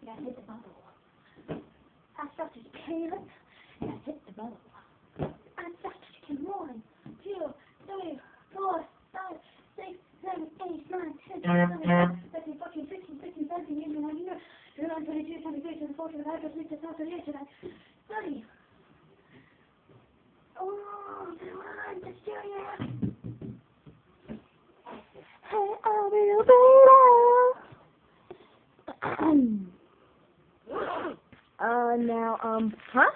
I hit the bubble. I started to can and I hit the bubble. I started to can 1, 2, 3, 4, 5, 6, 7, 8, 9, 10, 11, 12, 13, 14, 15, 16, 17, 18, 19, 20, 22, 23, 24, 25, 26, 27, 28, 30. Oh, come on, just do it. Hey, I'll be your baby. Huh?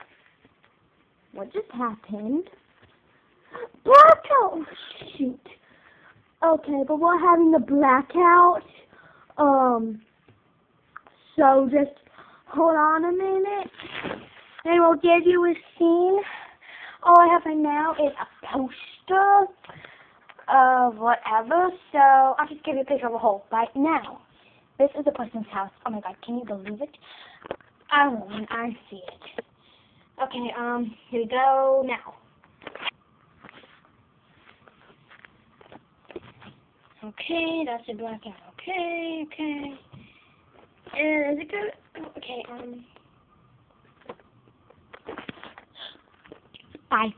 What just happened? Blackout! Shoot. Okay, but we're having a blackout. So just hold on a minute, and we'll give you a scene. All I have right now is a poster of whatever, so I'll just give you a picture of a hole right now. This is a person's house. Oh my god, can you believe it? I don't know when I see it. Okay, here we go now. Okay, that's a blackout. Okay. Is it good? Okay, bye.